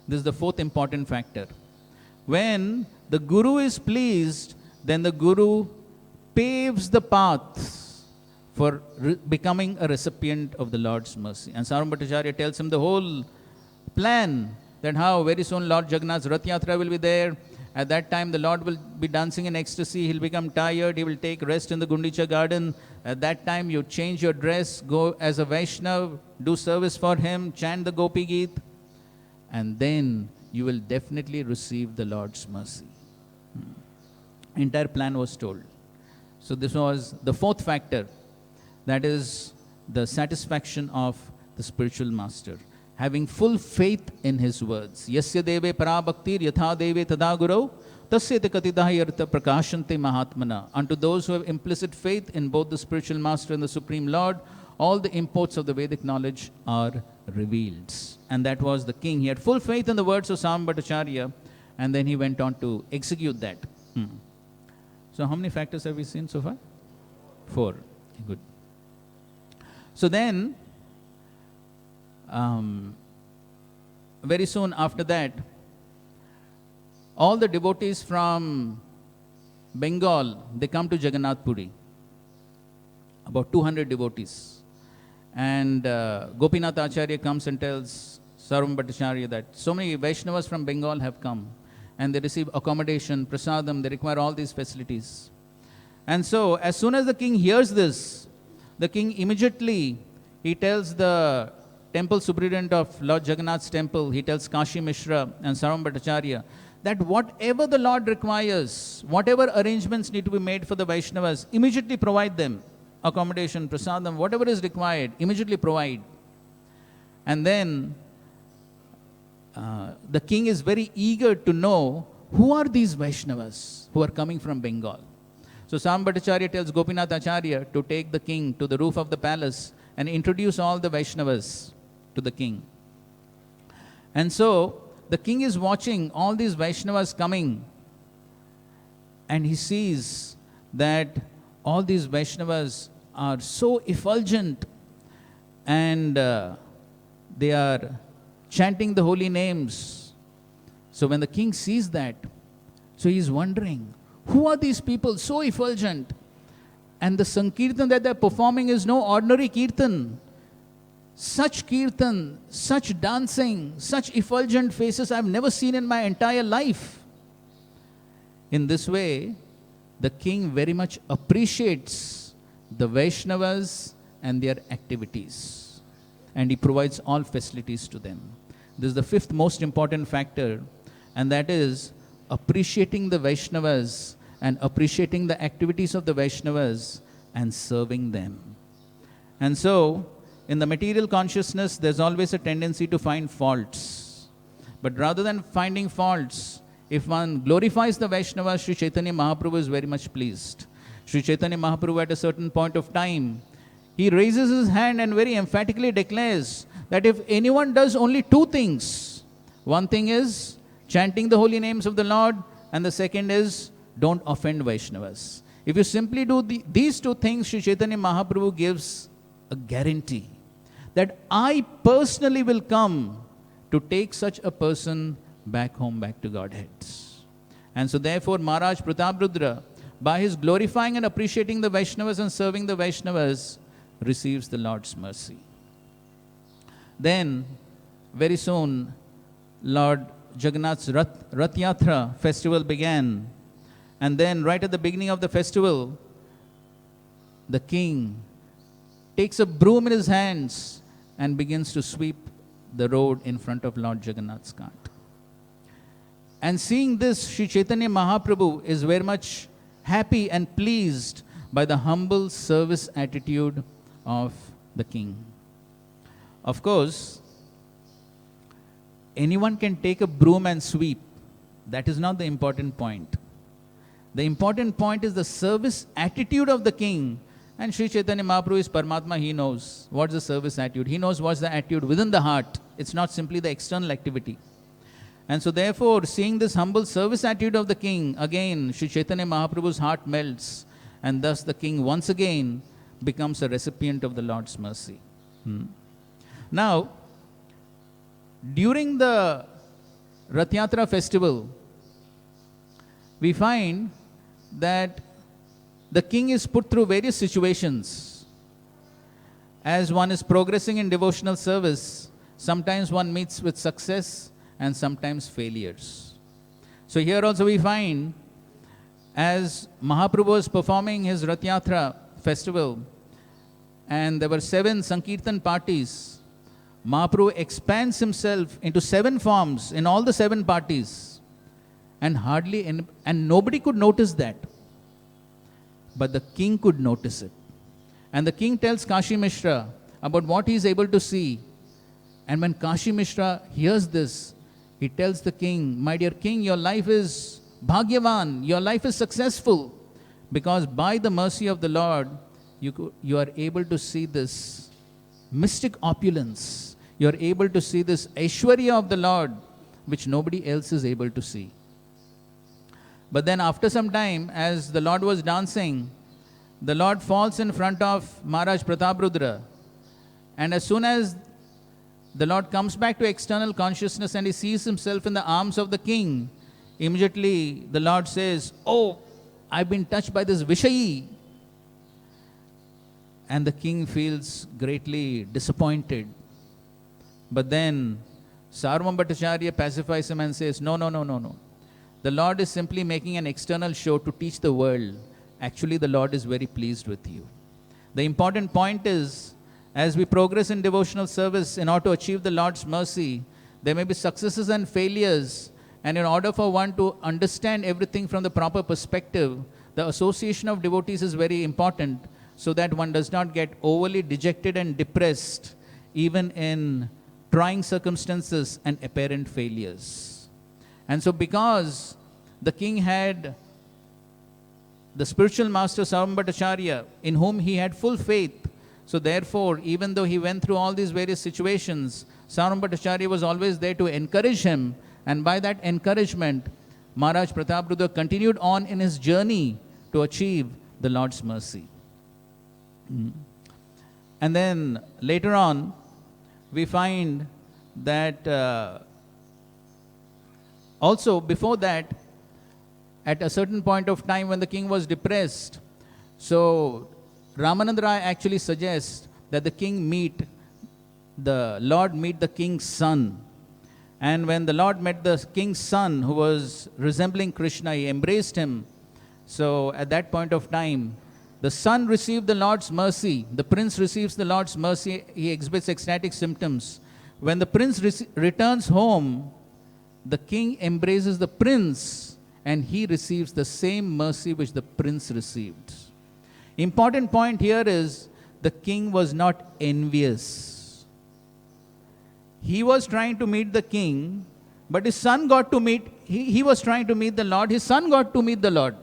This is the fourth important factor. When the Guru is pleased, then the Guru paves the path for becoming a recipient of the Lord's mercy. And Sarvam Bhattacharya tells him the whole plan, that how very soon Lord Jagannath's Rath Yatra will be there. At that time the Lord will be dancing in ecstasy, he'll become tired, he will take rest in the Gundicha garden. At that time you change your dress, go as a Vaishnav, do service for him, chant the Gopi Geet, and then you will definitely receive the Lord's mercy. Entire plan was told. So this was the fourth factor, that is the satisfaction of the spiritual master, having full faith in his words. Yasya deve parabhaktir yatha deve tada gurau tasya te katidahayartha prakashante mahatmana. Unto those who have implicit faith in both the spiritual master and the Supreme Lord, all the imports of the Vedic knowledge are revealed. And that was the king. He had full faith in the words of Swami Bhattacharya, and then he went on to execute that. So how many factors have we seen so far? 4. Good. So then, very soon after that, all the devotees from Bengal, they come to Jagannath Puri. About 200 devotees. And Gopinath Acharya comes and tells Sarvam Bhattacharya that so many Vaishnavas from Bengal have come, and they receive accommodation, prasadam, they require all these facilities. And so, as soon as the king hears this, the king immediately, he tells the temple superintendent of Lord Jagannath's temple, he tells Kashi Mishra and Sarvam Bhattacharya, that whatever the Lord requires, whatever arrangements need to be made for the Vaishnavas, immediately provide them. Accommodation, prasadam, whatever is required, immediately provide. And then, the king is very eager to know who are these Vaishnavas who are coming from Bengal. So Swami Bhattacharya tells Gopinath Acharya to take the king to the roof of the palace and introduce all the Vaishnavas to the king. And so the king is watching all these Vaishnavas coming, and he sees that all these Vaishnavas are so effulgent, and they are chanting the holy names. So when the king sees that, so he is wondering, who are these people so effulgent? And the Sankirtan that they are performing is no ordinary Kirtan. Such Kirtan, such dancing, such effulgent faces I have never seen in my entire life. In this way, the king very much appreciates the Vaishnavas and their activities, and he provides all facilities to them. This is the 5th most important factor, and that is appreciating the Vaishnavas and appreciating the activities of the Vaishnavas and serving them. And so, in the material consciousness, there's always a tendency to find faults. But rather than finding faults, if one glorifies the Vaishnavas, Sri Chaitanya Mahaprabhu is very much pleased. Sri Chaitanya Mahaprabhu at a certain point of time, he raises his hand and very emphatically declares that if anyone does only 2 things, one thing is chanting the holy names of the Lord, and the second is don't offend Vaishnavas. If you simply do these 2 things, Sri Chaitanya Mahaprabhu gives a guarantee that I personally will come to take such a person back home, back to Godhead. And so therefore Maharaj Prataprudra, by his glorifying and appreciating the Vaishnavas and serving the Vaishnavas, receives the Lord's mercy. Then, very soon, Lord Jagannath's Rath Yatra festival began. And then, right at the beginning of the festival, the king takes a broom in his hands and begins to sweep the road in front of Lord Jagannath's cart. And seeing this, Sri Chaitanya Mahaprabhu is very much happy and pleased by the humble service attitude of the king. Of course, anyone can take a broom and sweep. That is not the important point. The important point is the service attitude of the king. And Sri Chaitanya Mahaprabhu is Paramatma. He knows what's the service attitude. He knows what's the attitude within the heart. It's not simply the external activity. And so therefore, seeing this humble service attitude of the king, again, Sri Chaitanya Mahaprabhu's heart melts. And thus the king once again becomes a recipient of the Lord's mercy. Now, during the Rath Yatra festival, we find that the king is put through various situations. As one is progressing in devotional service, sometimes one meets with success and sometimes failures. So here also we find, as Mahaprabhu was performing his Rath Yatra festival, and there were 7 Sankirtan parties, Mahaprabhu expands himself into 7 forms in all the 7 parties, and nobody could notice that. But the king could notice it. And the king tells Kashi Mishra about what he is able to see. And when Kashi Mishra hears this, he tells the king, my dear king, your life is Bhagyavan, your life is successful, because by the mercy of the Lord, you are able to see this mystic opulence. You are able to see this Aishwarya of the Lord, which nobody else is able to see. But then after some time, as the Lord was dancing, the Lord falls in front of Maharaj Prataprudra. And as soon as the Lord comes back to external consciousness and he sees himself in the arms of the king, immediately the Lord says, oh, I've been touched by this Vishayi. And the king feels greatly disappointed. But then Sarvabhauma Bhattacharya pacifies him and says, no. The Lord is simply making an external show to teach the world. Actually, the Lord is very pleased with you. The important point is, as we progress in devotional service, in order to achieve the Lord's mercy, there may be successes and failures. And in order for one to understand everything from the proper perspective, the association of devotees is very important, so that one does not get overly dejected and depressed, even in trying circumstances and apparent failures. And so because the king had the spiritual master Sarvabhauma Bhattacharya, in whom he had full faith, so therefore, even though he went through all these various situations, Sarvabhauma Bhattacharya was always there to encourage him. And by that encouragement, Maharaj Prataprudra continued on in his journey to achieve the Lord's mercy. And then later on, we find that also before that, at a certain point of time when the king was depressed, so Ramananda Rai actually suggests that the Lord meet the king's son. And when the Lord met the king's son, who was resembling Krishna, he embraced him. So at that point of time, the son received the Lord's mercy. The prince receives the Lord's mercy. He exhibits ecstatic symptoms. When the prince returns home, the king embraces the prince and he receives the same mercy which the prince received. Important point here is, the king was not envious. He was trying to meet the king, but his son got to meet, he was trying to meet the Lord. His son got to meet the Lord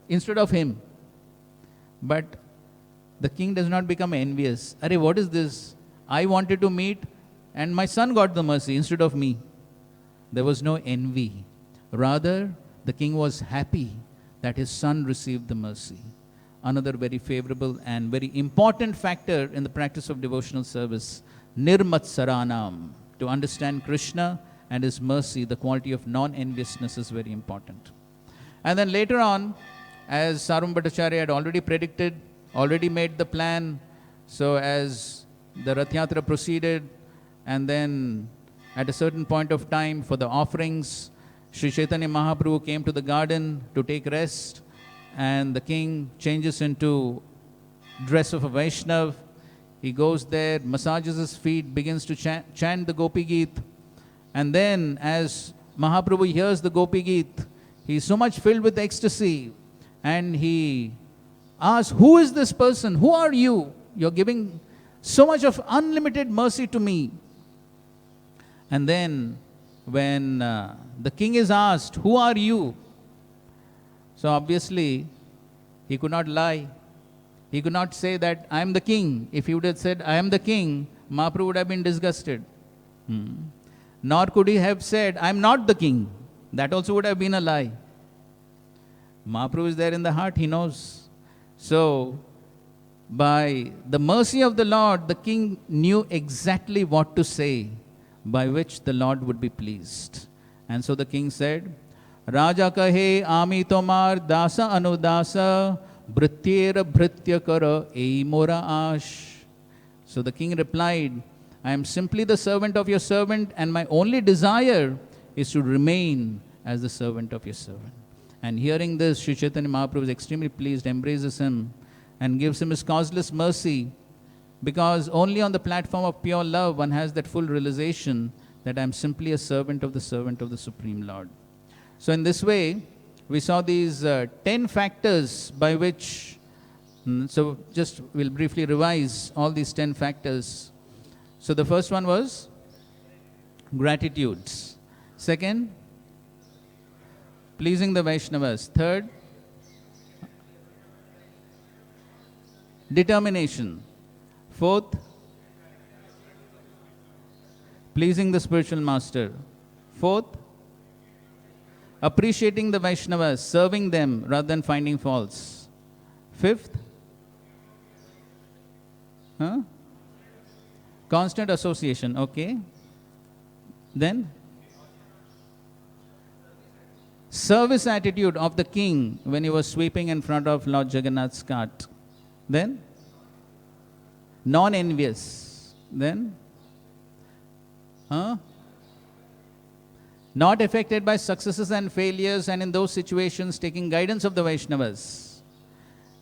instead of him. But the king does not become envious. Arey, what is this? I wanted to meet and my son got the mercy instead of me. There was no envy. Rather, the king was happy that his son received the mercy. Another very favorable and very important factor in the practice of devotional service, nirmatsaranam. To understand Krishna and his mercy, the quality of non-enviousness is very important. And then later on, as Sarvabhauma Bhattacharya had already predicted, already made the plan, so as the Rath Yatra proceeded, and then at a certain point of time for the offerings, Sri Chaitanya Mahaprabhu came to the garden to take rest, and the king changes into dress of a Vaishnav. He goes there, massages his feet, begins to chant the Gopi Geet. And then as Mahaprabhu hears the Gopi Geet, he is so much filled with ecstasy. And he asks, who is this person? Who are you? You're giving so much of unlimited mercy to me. And then when the king is asked, who are you? So obviously, he could not lie. He could not say that I am the king. If he would have said, I am the king, Mahaprabhu would have been disgusted. Nor could he have said, I am not the king. That also would have been a lie. Mahaprabhu is there in the heart, he knows. So, by the mercy of the Lord, the king knew exactly what to say, by which the Lord would be pleased. And so the king said, Raja kahe ami tomar dasa anudasa bhrityera bhritya kara ei mora ash. So the king replied, I am simply the servant of your servant, and my only desire is to remain as the servant of your servant. And hearing this, Sri Chaitanya Mahaprabhu is extremely pleased, embraces him, and gives him his causeless mercy, because only on the platform of pure love one has that full realization that I am simply a servant of the Supreme Lord. So in this way, we saw these 10 factors by which So just we'll briefly revise all these 10 factors. So the first one was gratitudes. Second, pleasing the Vaishnavas. Third, determination. Fourth, pleasing the spiritual master. Fourth, appreciating the Vaishnavas, serving them rather than finding faults. Fifth, constant association. Okay. Then, service attitude of the king when he was sweeping in front of Lord Jagannath's cart. Then, non-envious. Then, not affected by successes and failures, and in those situations taking guidance of the Vaishnavas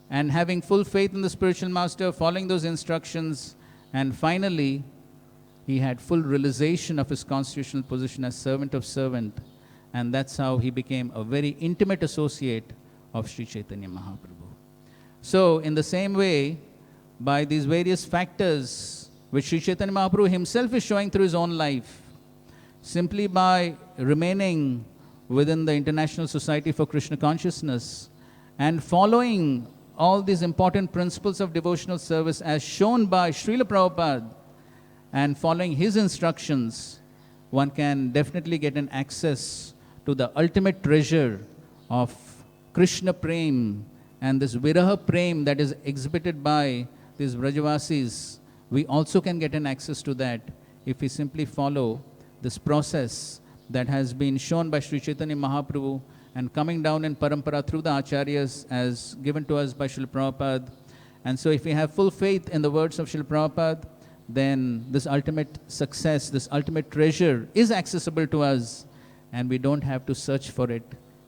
and having full faith in the spiritual master, following those instructions, and finally he had full realization of his constitutional position as servant of servant, and that's how he became a very intimate associate of Sri Chaitanya Mahaprabhu. So in the same way, by these various factors which Sri Chaitanya Mahaprabhu himself is showing through his own life, simply by remaining within the International Society for Krishna Consciousness and following all these important principles of devotional service as shown by Srila Prabhupada and following his instructions, one can definitely get an access to the ultimate treasure of Krishna Prem and this Viraha Prem that is exhibited by these Vrajavasis. We also can get an access to that if we simply follow this process that has been shown by Sri Chaitanya Mahaprabhu and coming down in parampara through the acharyas as given to us by Srila Prabhupada. And so if we have full faith in the words of Srila Prabhupada, then this ultimate success, this ultimate treasure is accessible to us, and we don't have to search for it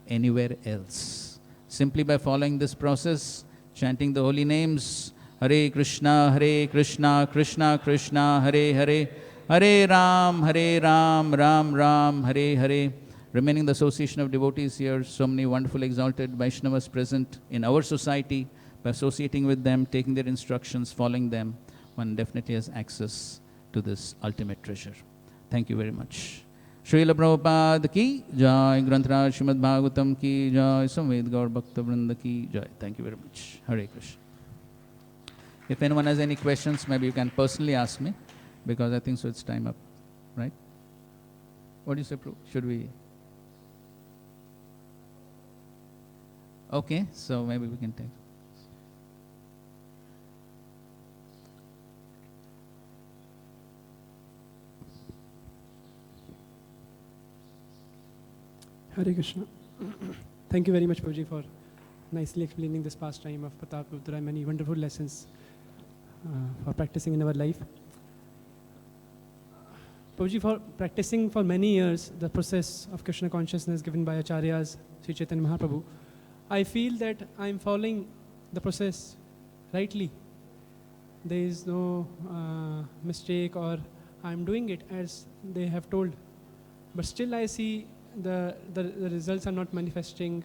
anywhere else. Simply by following this process, chanting the holy names, Hare Krishna, Krishna Krishna, Hare Hare, Hare Ram, Ram Ram, Hare Hare, remaining in the association of devotees here, so many wonderful exalted Vaishnavas present in our society. By associating with them, taking their instructions, following them, one definitely has access to this ultimate treasure. Thank you very much. Srila Prabhupada ki jai, Granth-raj Srimad Bhagavatam ki jai, Samved Gaur Bhakta Vrinda ki jai. Thank you very much. Hare Krishna. If anyone has any questions, maybe you can personally ask me, because I think so it's time up, right? What do you say, Prabhu? Should we? Okay, so maybe we can take. Hare Krishna. Thank you very much, Prabhuji, for nicely explaining this pastime of Pratap Rudra and many wonderful lessons for practicing in our life. Prabhuji, for practicing for many years the process of Krishna consciousness given by Acharyas, Sri Chaitanya Mahaprabhu, I feel that I am following the process rightly. There is no mistake, or I am doing it as they have told. But still I see the results are not manifesting.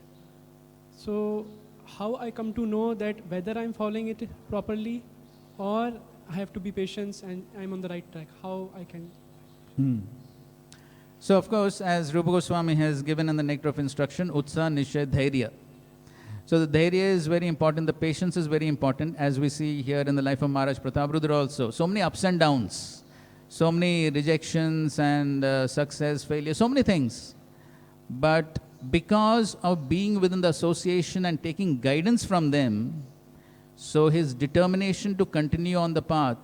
So how I come to know that whether I am following it properly or I have to be patient and I am on the right track? How I can? So of course, as Rupa Goswami has given in the Nectar of Instruction, Utsa Nishay Dhairya. So the Dhairya is very important, the patience is very important, as we see here in the life of Maharaj Pratap Rudra also. So many ups and downs, so many rejections and success, failure, so many things. But because of being within the association and taking guidance from them, so his determination to continue on the path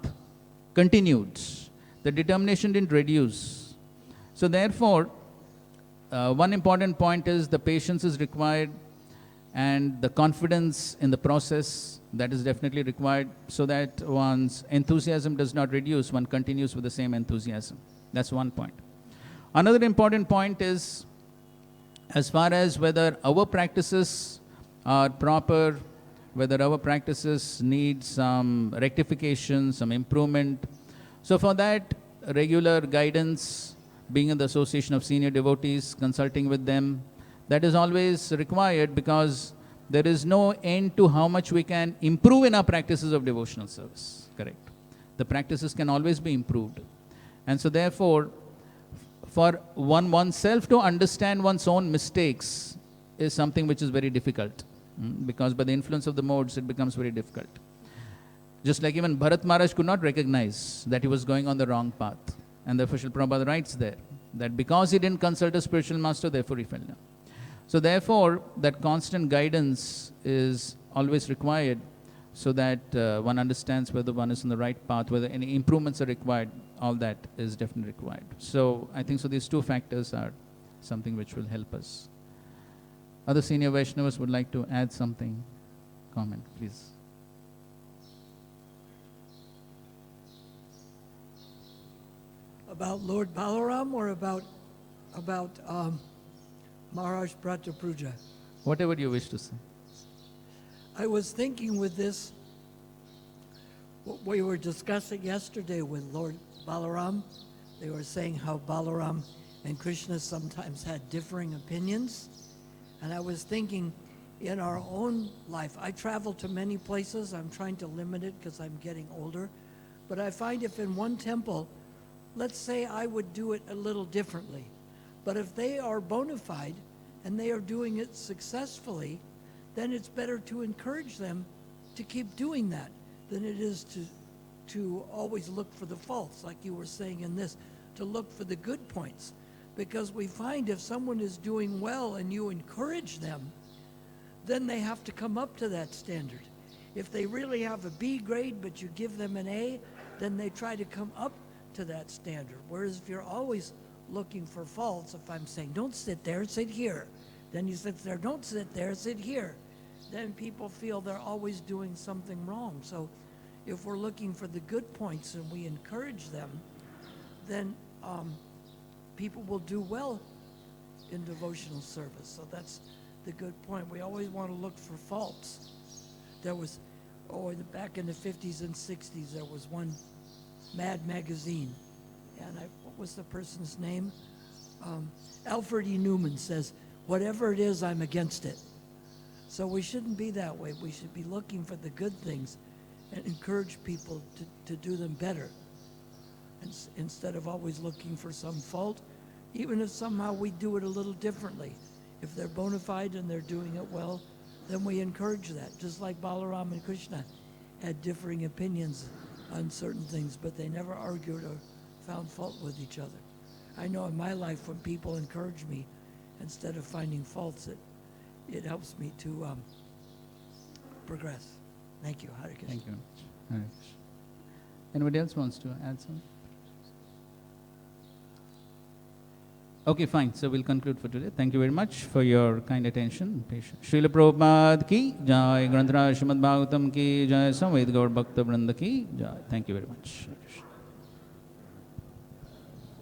continued. The determination didn't reduce. So therefore, one important point is the patience is required, and the confidence in the process, that is definitely required, so that one's enthusiasm does not reduce, one continues with the same enthusiasm. That's one point. Another important point is, as far as whether our practices are proper, whether our practices need some rectification, some improvement. So for that, regular guidance, being in the association of senior devotees, consulting with them, that is always required, because there is no end to how much we can improve in our practices of devotional service. Correct. The practices can always be improved. And so therefore, for oneself to understand one's own mistakes is something which is very difficult. Because by the influence of the modes, it becomes very difficult. Just like even Bharat Maharaj could not recognize that he was going on the wrong path. And therefore, Srila Prabhupada writes there, that because he didn't consult a spiritual master, therefore he fell down. So therefore, that constant guidance is always required, so that one understands whether one is on the right path, whether any improvements are required. All that is definitely required. So I think so these two factors are something which will help us. Other senior Vaishnavas would like to add something? Comment, please. About Lord Balaram or about Maharaj Pratapuja? Whatever you wish to say. I was thinking with this, what we were discussing yesterday with Lord Balaram. They were saying how Balaram and Krishna sometimes had differing opinions. And I was thinking, in our own life, I travel to many places. I'm trying to limit it because I'm getting older. But I find if in one temple, let's say I would do it a little differently. But if they are bona fide and they are doing it successfully, then it's better to encourage them to keep doing that than it is to always look for the faults, like you were saying in this, to look for the good points. Because we find if someone is doing well and you encourage them, then they have to come up to that standard. If they really have a B grade but you give them an A, then they try to come up to that standard. Whereas if you're always looking for faults, if I'm saying, don't sit there, sit here. Then you sit there, don't sit there, sit here. Then people feel they're always doing something wrong. So if we're looking for the good points and we encourage them, then people will do well in devotional service. So that's the good point. We always want to look for faults. There was, back in the 50s and 60s, there was one Mad magazine. And what was the person's name? Alfred E. Newman says, whatever it is, I'm against it. So we shouldn't be that way. We should be looking for the good things and encourage people to do them better. Instead of always looking for some fault, even if somehow we do it a little differently. If they're bona fide and they're doing it well, then we encourage that. Just like Balaram and Krishna had differing opinions on certain things, but they never argued or found fault with each other. I know in my life when people encourage me, instead of finding faults, it helps me to progress. Thank you. Hare Krishna. Thank you. Hare Krishna. Anybody else wants to add something? Okay, fine. So we'll conclude for today. Thank you very much for your kind attention and patience. Srila Prabhupada ki jai, Granth Raj Srimad Bhagavatam ki jai, Samved Gaur Bhakta Vrinda ki jai. Thank you very much. Hare Krishna.